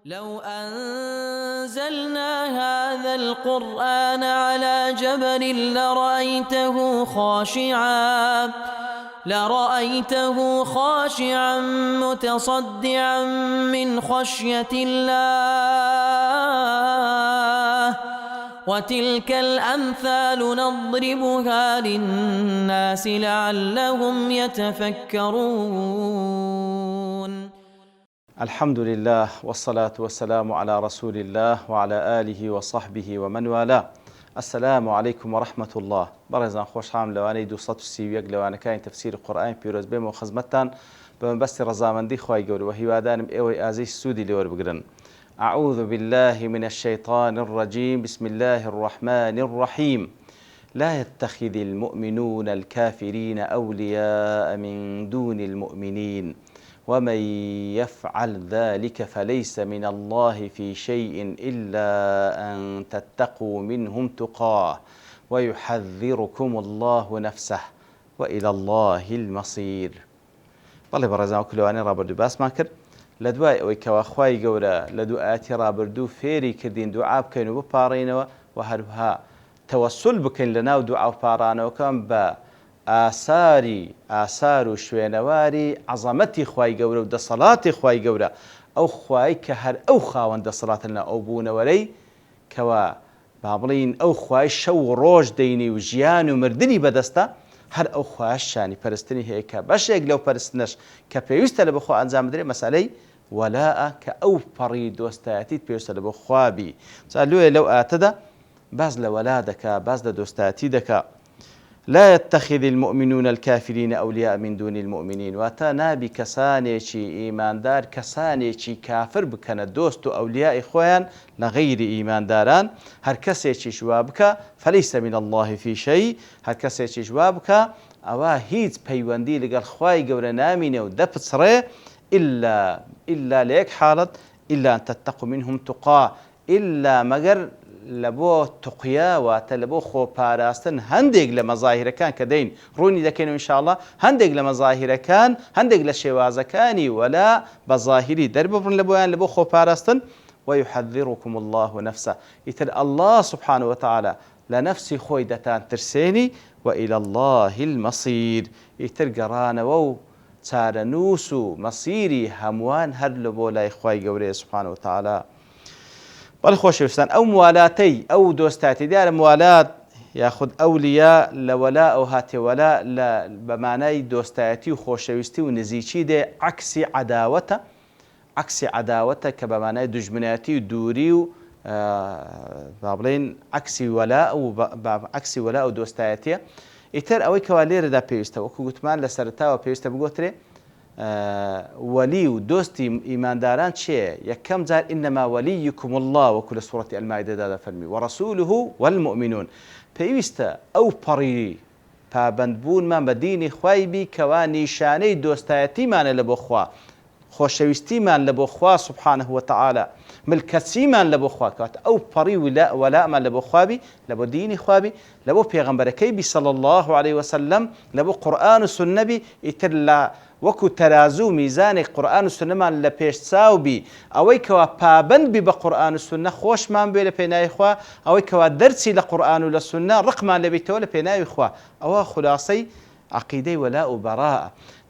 لو أنزلنا هذا القرآن على جبل لرأيته خاشعا متصدعا من خشية الله وتلك الأمثال نضربها للناس لعلهم يتفكرون. الحمد لله والصلاة والسلام على رسول الله وعلى آله وصحبه ومن والاه. السلام عليكم ورحمة الله. بەڕێزان خۆشحاڵم لەوانەی 231 لەوانەکانی تەفسیری قورئانی پیرۆز بێمەوە خزمەتتان بە مەبەستی ڕەزامەندی خوای گەورە و هیوادارم ئێوەی ئازیز سوودی لێوەربگرن. أعوذ بالله من الشيطان الرجيم. بسم الله الرحمن الرحيم. لا يتخذ المؤمنون الكافرين أولياء من دون المؤمنين ومن يفعل ذلك فليس من الله في شيء إلا أن تتقوا منهم تقاه ويحذركم الله نفسه وإلى الله المصير. بەڵێ بەڕێزان کلەوانەی ڕابردوو باسمان کرد لە دوای ئەوەی کەوا خوای گەورە لە دوو ئاەتی ڕابردوو فێری کردین دوعا بکەین و بپاڕێنەوە و هەروەها تەوەسول بکەین لە ناو دوعا و پاڕانەوەکەم بە ئاسار و شوێنەواری عەزەمەتی خوای گەورە و دەسەڵاتی خوای گەورە، ئەو خوای کە هەر ئەو خاوەن دەسەڵاتن لە ئەو بوونەوەرەی کەوا با بڵین ئەو خوای شەو و ڕۆژ دەینی و ژیان و مردنی بەدەستە، هەر ئەو خوای شانی پەرستنی هەیە کە بەشێک لەو پەرستنەش کە پێویستە لە بەخوا ئەنجام بدرێت مەسەلەی وەلاءە کە ئەو پەڕی دۆستایەتیت پێویستە لە بۆ خوابی. لێ لەو ئاتەدا باز لە وەلا دەکا، باز لە دۆستایەتی دەکا. لا يتخذ المؤمنون الكافرين أولياء من دون المؤمنين. واتا نابي كسانيشي إيمان دار كسانيشي كافر بكنا دوست أولياء إخوان لغير إيمان داران. هر كسيشي شوابك فليس من الله في شيء. هر كسيشي شوابك أوا هيت بيواندي لقال خواي قورا نامين ودبصره إلا ليك حالة إلا أن تتقوا منهم تقى إلا مقر لبو تقيا واتلبو خو باراستن هندق لمظاهر كان كدين روني دكينو إن شاء الله هندق لمظاهر كان هندق لشواز كاني ولا بظاهري درب لبوان لبو خو باراستن ويحذركم الله نفسه. يتر الله سبحانه وتعالى لنفسي خويدتان ترسيني وإلى الله المصير. يتر قرانا وو تارنوسو مصيري هموان هر لبو لا إخواي قوري سبحانه وتعالى. بەڵێ خۆشەویستان ئەو موالاتەی ئەو دۆستاتی دیارە موالات یاخود ئەولیا لە وەلا ئەو هاتێوەلا بە مانای دۆستایەتی و خۆشەویستی و نزیکی دێ عەکسی عەداوەتە کە بە مانای دوژمنایەتی و دووری و با بڵێن عەکسی وەلا و دۆستایەتیە. ئیتر ئەوەی کەوا لێرەدا پێویستە وەکو گوتمان لە سەرەتاوە پێویستە بگۆترێ وەلی و دۆستی ئیمانداران چییە؟ یەکەم جار ئینەما وەلیکم الله وەکو لە سوورەتی ئەلمائیدەدا دەفەرمی وەڕەسوولوه والمؤمنون. پێویستە ئەو پەڕی پابەندبوونمان بە دینی خوای بی کەوا نیشانەی دۆستایەتیمانە لە بۆ خوا، خۆشەویستیمان لە بۆ خوا سبحانه وتعالى، ملکەچیمان لە بۆ خوا کەواتە ئەو پەڕی وەلامان لە بۆ خوابی، لە بۆ دینی خوابی، لە بۆ پێغەمبەرەکەی بی صلی الله عليه وسلم، لە بۆ قورئان و سوننە بی. ئیتر لە وەکو تەرازوو میزانێک قورئان و سوننەمان لە پێش چاو بی، ئەوەی کەوا پابەند بی بە قورئان و سوننە خۆشمان بێ لە پێناوی خوا، ئەوەی کەوا دەرچی لە قورئان و لە سوننە ڕقمان لەبێتەوە لە پێناوی خوا. ئەوە خولاسەی عەقیدەی وەلا و بەڕاءە.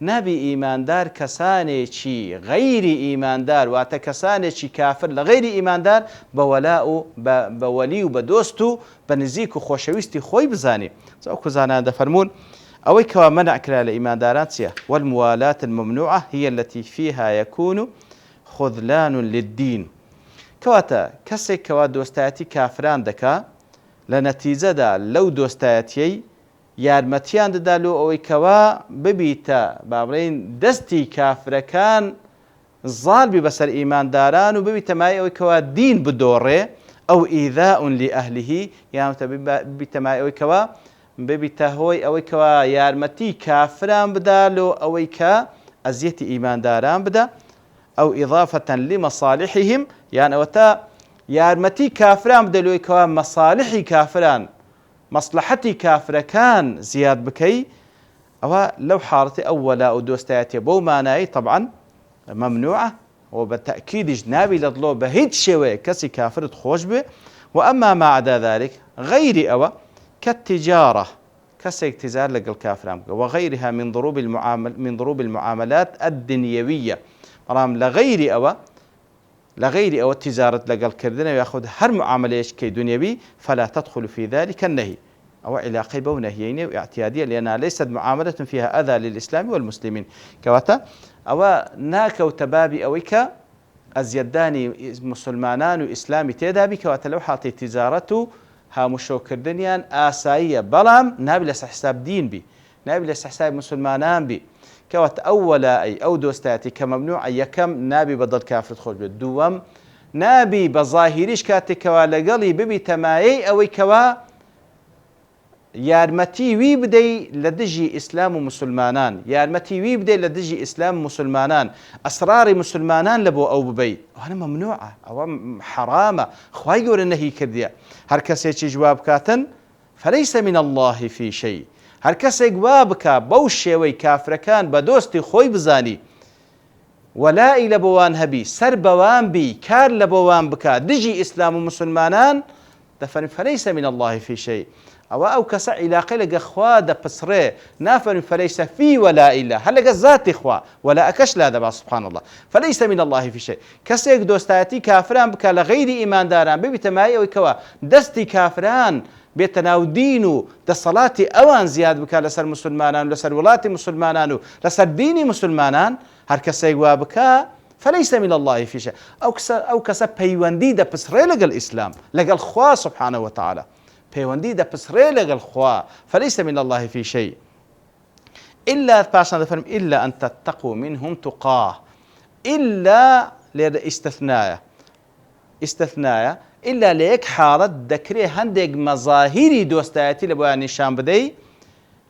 نابی ئیماندار کەسانێکی غەیری ئیماندار واتە کەسانێکی کافر لە غەیری ئیماندار بە وەلا و بە وەلی و بە دۆست و بە نزیک و خۆشەویستی خۆی بزانێ. وەکو زانان دەفەرمون ئەوەی کەوا مەنع کرا لە ئیمانداران چییە؟ والموالاة الممنوعة هي التي فيها يكون خذلان للدين. کەواتە کەسێک کەوا دۆستایەتی کافران دەکا لە نەتیجەدا لەو دۆستایەتیەی یارمەتیان دەدا لۆ ئەوەی کەوا ببیتە با بڵێن دەستی کافرەکان زاڵبی بەسەر ئیمانداران و ببیتە مای ئەوەی کەوا دین بدۆڕێ ئەو ئیذاء لئەهلیه، یانتە ببیتە مای ئەوەی کەوا ببیتە هۆی ئەوەی کەوا یارمەتی کافران بدا لۆ ئەوەی کە ئەزیەتی ئیمانداران بدە ئەو ئیضافەتەن لمەصالحهم، یان ئەوەتە یارمەتی کافران بدە لۆی کەوا مەصالحی کافران مەصلحەتی کافرەکان زیاد بکەی. ئەوە لەو حاڵەتی ئەو وەلا و دۆستایەتیە بەو مانایی طبعا مەمنوعە وبالتأكيد نابي لدلو بهيد شوي كسي كافر تخوش به. وأما ما عدا ذلك غير أو كالتجارة كسي تجار لقى الكافر وغيرها من ضروب المعاملات الدنيوية رام لغير أو التجارة لقى الكردنا ويأخذ هر معاملة كي دنيوي فلا تدخل في ذلك النهي أو علاقة بونهيين واعتيادية لأنها ليست معاملة فيها أذى للإسلام والمسلمين كواتا أو ناك وتبابي أويك أزيداني مسلمانان وإسلامي تيدابي كواتا لو حاطي تجارته ها مشو كردنيان آسائية بلام نابل حساب دين بي نابل حساب مسلمانان بي كوات أولا أي أو دوستاتي كممنوع أي يكم نابي بدل كافر تخرج بالدوام نابي بظاهريش كاتي كوا لقلي ببي تمايي أو كوا يارمتي وي بدي لدجي إسلام ومسلمانان يارمتي وي بدي لدجي إسلام ومسلمانان أسرار مسلمانان لبو أو ببي وأنا ممنوعة أو حرامة خواهي يقول إنه كردية هركسي جواب كاتن فليس من الله في شيء هركسي جوابك بوشي وي كافر كان بدوستي خوي بزاني ولا إلى بوان هبي سر بوان بي كار لبوان بكا دجي إسلام ومسلمانان دفن فليس من الله في شيء أو كسع علاقة لقى خوا دا بصري نافر فليس في ولا إلا هل لقى ذات خوا ولا أكش لا دبا سبحان الله فليس من الله في شيء كسيك دوستاتي كافران بك لغير إيمان داران ببتماية ويكوا دستي كافران بيتناو دينو دا صلاة أوان زياد بك لسر مسلمانان لسر ولاتي مسلمانان لسر ديني مسلمانان هر كسيك وابكا فليس من الله في شيء أو كسا بيواندي دا بصري لقى الإسلام لقى الخوا سبحانه وتعالى بيواندي دا بصري لقى الخوا فليس من الله في شيء إلا باشنا دفرم إلا أن تتقوا منهم تقاه إلا استثناء إلا ليك حالة ذكري هندق مظاهري دوستاتي لبواني الشام بدي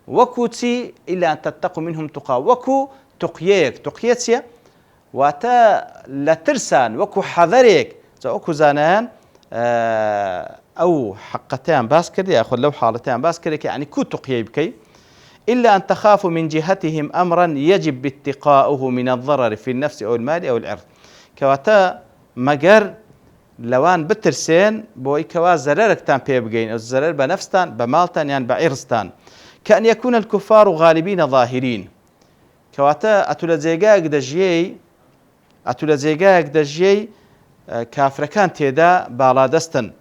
وكوتي إلا أن تتقوا منهم تقاه وكو تقيتيا واتا لترسان وكو حذريك وكو زانان أو حقتان باسكري يأخذ لو حالتان باسكري يعني كو تقيي بكي إلا أن تخافوا من جهتهم أمرا يجب اتقاؤه من الضرر في النفس أو المال أو العرض كواتا مجر لوان بترسين بوي كوا زررك تان بيبقين أو الزرر بنفستان بمالتان يعني بعرستان كأن يكون الكفار غالبين ظاهرين كواتا أتولزيقاك دجيي كافر كان تيدا بالادستن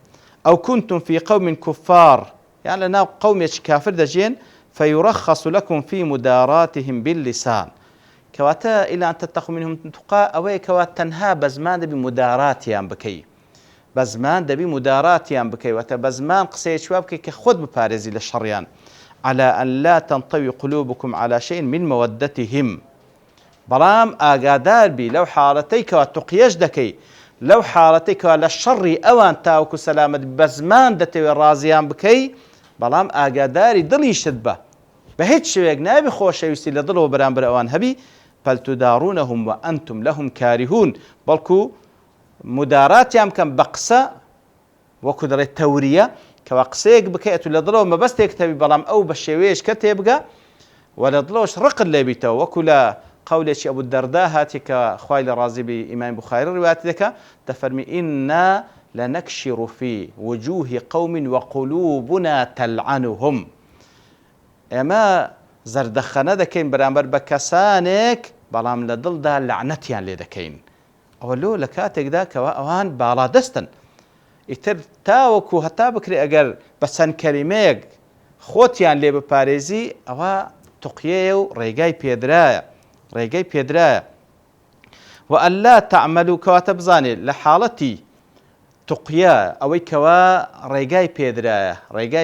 أو كنتم في قوم كفار يعني لنا قوم كافر دجين فيرخص لكم في مداراتهم باللسان كواتا إلا أن تتقوا منهم تقاء أوي كوات تنها بزمان دبي مداراتيان بكي بزمان دبي مداراتيان بكي واتا بزمان قصي شوابكي كخد ببارزي للشريان على أن لا تنطوي قلوبكم على شيء من مودتهم بلام آقادار بي لو حالتيك وتقيش دكي لو حالتيك للشر أوان تاوكو سلامة بزمان دتوي الرازيان بكي بلام آقاداري دلي شدبه بهيت شويق نابي خوش يوستي لدلو برامبر أوان هبي بل تدارونهم وأنتم لهم كارهون بلكو مدارات يمكن بقسة وكدر التورية كوقسيق بكيتو لدلو ما بس تكتبي بلام أو بشويش كتبقى ولا دلوش رق اللي بيتو وكلا قول أبو الدرداء هاتك خويل رازي بإمام بخاري رواياتك تفرمي إنا لنكشر في وجوه قوم وقلوبنا تلعنهم اما زردخانه دكين برامبر بكسانك بلام لدل دا لعنتيان لي دكين اولو لكاتك دا كوا اوان بالا دستن اتر تاوكو هتا بكري اگر بسن كلميك خوتيان لي بباريزي او تقييو ريغاي بيدرايا وأن لا تعملوا كواتبزاني لحالتي تقيا أوي كوا ريجاي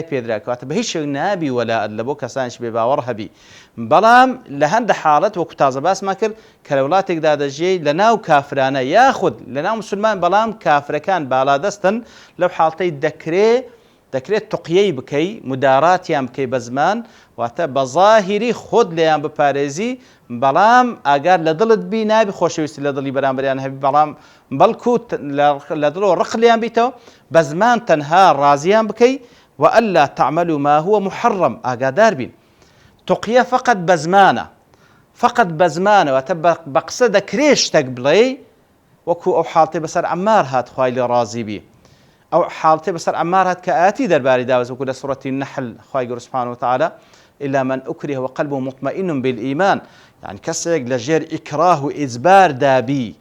بيدرا كواتب هيش نابي ولا اللبو كسانش بباورها بي بلام لهند حالة وكتازة باس ماكر كالولاتك دادا جي لناو كافرانا ياخد لناو مسلمان بلام كافر كان بالا دستن لو حالتي دكري تقيي بكي مدارات يام بكي بزمان واتا بظاهري خود ليام بباريزي بلام اگر لدلت بي نابي خوشويستي لدلي برامبريان هبي بلام بلكو لدلو رق ليام بيتو بزمان تنها رازيان بكي وألا تعملوا ما هو محرم اقادار بين تقيا فقط بزمانه وتبقى بقصد كريش تقبلي وەکو ئەو حاڵتێ بەسەر عەمار هات خوای لێ ڕازی بی ئەو حاڵتێ بەسەر عەمار هات کە ئاەتی دەربارەی داوەز وەکو لە سوورەتی نەحل خوای گەورە سوبحانەهو وتەعالا إلا من أكره وقلبه مطمئن بالإيمان يعني كسيك لجير إكراه وإجبار دابي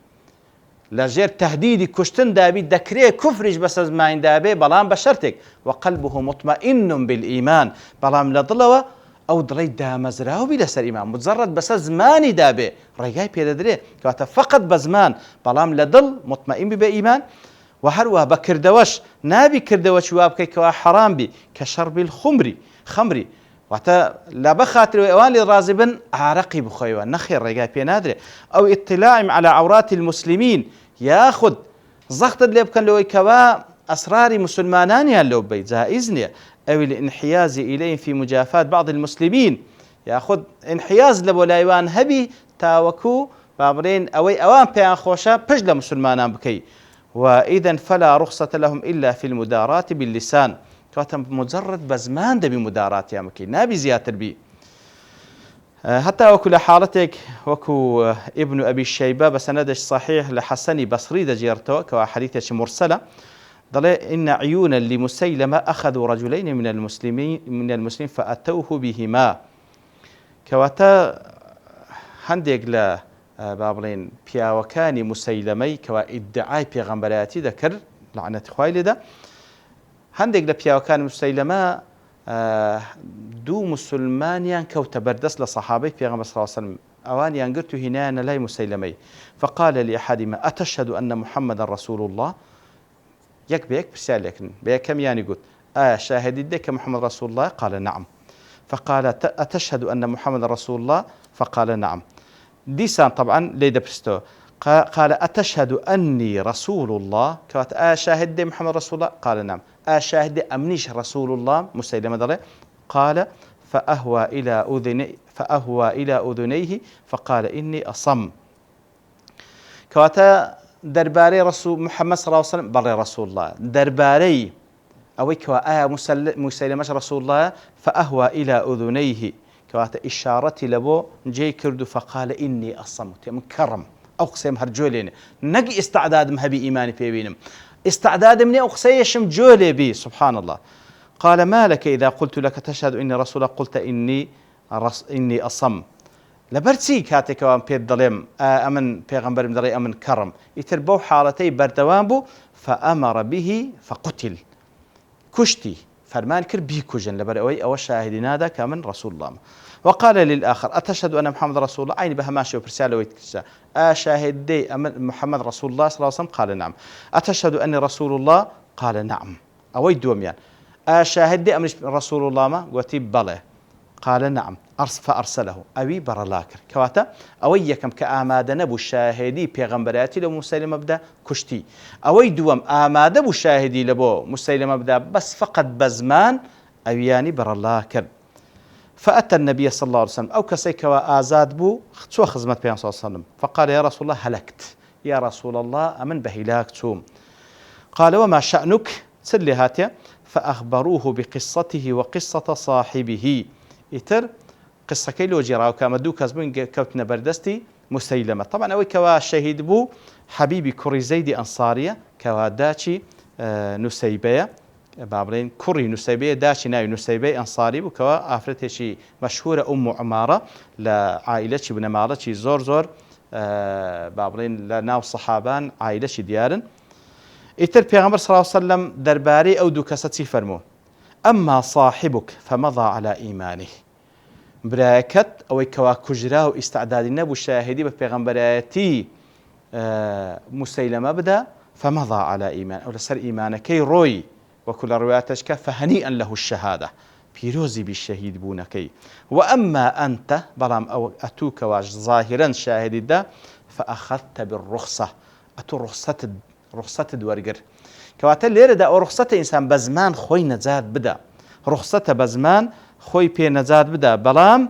لجير تهديد كشتن دابي دكري كفرج بس زمان دابي بلام بشرتك وقلبه مطمئن بالإيمان بلام لضلوا أو دري دامزراو بلا سر إيمان مجرد بس زماني دابي رجاي بيدري كواتا فقط بزمان بلام لضل مطمئن بإيمان وهروها بكردوش نابي كردوش وابكي كوا حرام بي كشرب الخمر خمري وحتى لا بخاطر وأوان للرازبن عرقي بخيوان نخير رجاء بينادري أو اطلاع على عورات المسلمين ياخذ زغط اللي بكن لو كوا أسرار مسلمانان يالو بيت جائزني أو الانحياز إليهم في مجافاة بعض المسلمين ياخذ انحياز لبولايوان هبي تاوكو بابرين أوان بيان خوشا بجل مسلمانان بكي وإذا فلا رخصة لهم إلا في المداراة باللسان كاتم مجرد بزمان دبي مدارات يا مكي نابي زياتر بي حتى وكل حالتك وكو ابن أبي الشيبة بسندش صحيح لحسن بصري دجيرتو كوا حديثة مرسلة ضل إن عيونا لمسيلمة أخذوا رجلين من المسلمين فأتوه بهما كواتا هندق لا بابلين بياوكاني مسيلمي كوا ادعاء بيغمبراتي ذكر لعنة خوالي ده هەندێک لە پیاوەکان مسەیلەمە دوو مسلمانیان کەوتە بەردەست لە سەحابەی پێغەمبەر صلی الله علیه وسلم ئەوانیان گرت و هینایانە لای مسەیلەمەی فقال لأحدهما أتشهد أن محمدا رسول الله یەک بە یەک پرسیار لێکردن بە یەکەمیانی گوت ئایا شاهدی دێت کە محمد رسول الله قال نعم فقال أتشهد أن محمد رسول الله فقال نعم دیسان طبعا لێ دەپرسیتەوە قال أتشهد أني رسول الله كوات شاهد محمد رسول الله قال نعم شاهد أمنيش رسول الله مسيلمة دله قال فأهوى إلى أذنيه فقال إني أصم كواتا درباري رسول محمد صلى الله عليه وسلم بل رسول الله درباري أو كوا مسيلمة رسول الله فأهوى إلى أذنيه كواتا إشارتي لبو جاي كردو فقال إني أصمت من كرم أقسم هرجولين نجي استعداد مهبي إيماني في بينهم استعداد مني أقسيشم جولي بي سبحان الله قال ما لك إذا قلت لك تشهد إني رسول الله قلت إني أصم لبرتسي كاتك وان بيد ظلم أمن بيغمبر مدري أمن كرم يتربو حالتي بردوان بو فأمر به فقتل كشتي فرمان كر بي كجن لبرأوي أو الشاهدين هذا كمن رسول الله وقال للآخر أتشهد أن محمد رسول الله عيني بها ماشي وبرسالة ويتكسى أشاهد دي محمد رسول الله صلى الله عليه وسلم قال نعم أتشهد أني رسول الله قال نعم أوي دوميان أشاهد دي رسول الله ما قوتي بله قال نعم فأرسله أوي برلاكر كواتا أوي يكم كآماد نبو الشاهدي بيغمبراتي لو مسيلم أبدا كشتي أوي دوم آماد أبو الشاهدي لبو مسيلم أبدا بس فقط بزمان أوياني برلاكر فأتى النبي صلى الله عليه وسلم أو كسيك وآزاد بو شو خزمت بيان صلى الله عليه وسلم فقال يا رسول الله هلكت يا رسول الله أمن بهلاك توم قال وما شأنك سلي هاتيا فأخبروه بقصته وقصة صاحبه إتر قصة كيلو جراو كما دو كزبون كوتنا بردستي مسيلمة طبعا أوي كوا شهيد بو حبيبي كوري زيدي أنصارية كوا داتشي نسيبية بابرين كوري نسيبية داشي ناوي نسيبية أنصاري وكوا آفرتشي مشهورة أم عمارة لعائلتي بن مالتي زور بابرين لناو صحابان عائلتي ديارن إتر بيغمبر صلى الله عليه وسلم درباري أو دوكستي فرمو أما صاحبك فمضى على إيمانه براكت أو كوا كجرا واستعداد النبو شاهدي ببيغمبراتي مسيلمة بدا فمضى على إيمان أو لسر إيمانه كي روي وكل رواياتك فهنيئا له الشهادة بيروزي بالشهيد بونكي وأما أنت بلام أو أتوك واج ظاهرا شاهد دا فأخذت بالرخصة أتو رخصة دورقر كواتا ليرة دا أو رخصة إنسان بزمان خوي نزاد بدا رخصة بزمان خوي بي نزاد بدا بلام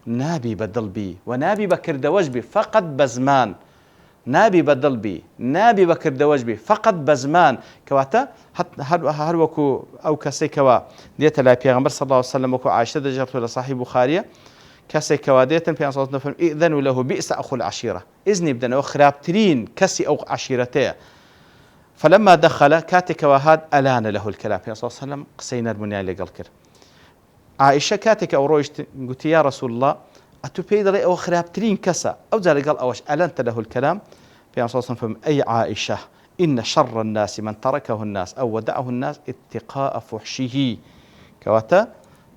نابي بدل بي ونابي بكر دوج بي فقط بزمان نابي بدل بي نابي بكر دوج بي فقط بزمان كواتا هر وكو أو كسي كوا ديت لا بيغمبر صلى الله عليه وسلم وكو عائشة دجرت ولا صحيح بخارية کەسێک کەوادێتن پێ نەفەرم ئیذەن و لەهو بئس أخو العشيرة إذنی بدەنەوە خراپترین کەسی ئەو عشیرەتەیە. فلما دخل كاتك وهاد ألان له الكلام صلى الله عليه وسلم قسينا المنيا لقال كر عائشة كاتك أو رويشت قلت يا رسول الله أتبيد لي أو خرابترين كسا أو ذلك قال أوش ألنت له الكلام في صلى الله عليه وسلم أي عائشة إن شر الناس من تركه الناس أو ودعه الناس اتقاء فحشه كواتا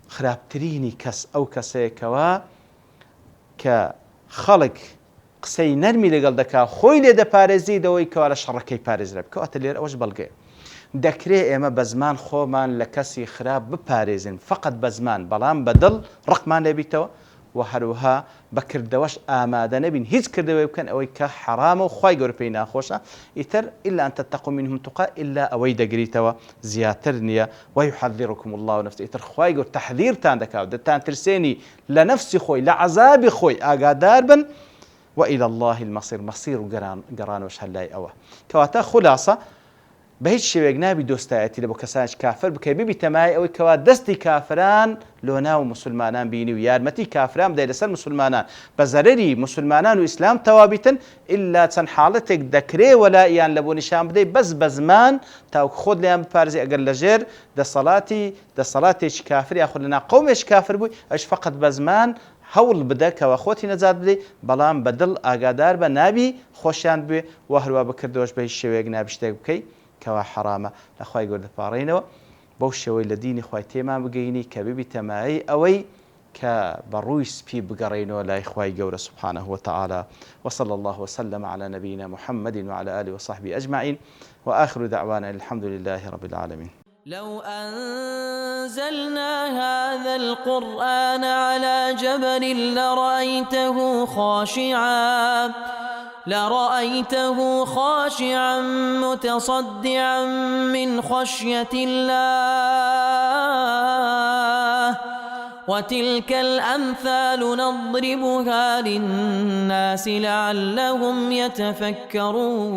خرابتريني كس أو كسي كوا كخلق قسەی نەرمی لەگەڵ دەکا خۆی لێ دەپارێزی دەوەی کەوا لە شەڕەکەی پارێزرا بکەواتە لێرە ئەوەش بەڵگەیە دەکرێت ئێمە بە زمان خۆمان لە کەسی خراپ بپارێزین فقط بە زمان بەڵام بەدڵ ڕقمان لێبیتەوە و هەروها بەکردەوەش ئامادە نەبین هیچ کردەوەی بکەن ئەوەی کە حرامە و خوای گەورە پێی ناخۆشە ئیتر إلا أن تتقوا منهم تقى إلا ئەوەی دەگریتەوە زیاتر نییە ويحذركم الله نفسه ئیتر خوای گەورە تەحذیرتان دەکات دەتان ترسێنی لە نەفسی خۆی لە عەزابی خۆی ئاگادار بن وإلى الله المصير مصير قران وش هلاي أوه كواتا خلاصة بهيج شيء نابي دوستايتي لبو كسانش كافر بكي بيبي تماي أو كوا دستي كافران لوناو مسلمانان بيني ويارمتي كافران بدأ لسر مسلمانان بزرري مسلمانان وإسلام توابتا إلا تن حالتك دكري ولا إيان لبو نشان بدأ بس بزمان تاو خود ليان بارزي أقل لجير دا صلاتي كافر ياخد لنا قومش كافر بوي أش فقط بزمان هەوڵ بدە کەوا خۆتی نەجات بدەیت بەڵام بەدڵ ئاگادار بە نابی خۆشیان بێ و هەروە بکردەوەش بە هیچ شێوەیەک نابی شتێک بکەیت کەوا حرامە لە خوای گەورە دەپاڕێنەوە بەو شێوەی لە دینی خوای تێمان بگەینی کە ببی تەمایی ئەوەی کە بەڕووی سپی بگەڕێنەوە لای خوای گەورە سبحانه وتعالى وصلى الله وسلم على نبينا محمد وعلى آله وصحبه أجمعين وآخر دعوانا الحمد لله رب العالمين. لو أنزلنا هذا القرآن على جبل لرأيته خاشعا متصدعا من خشية الله وتلك الأمثال نضربها للناس لعلهم يتفكرون.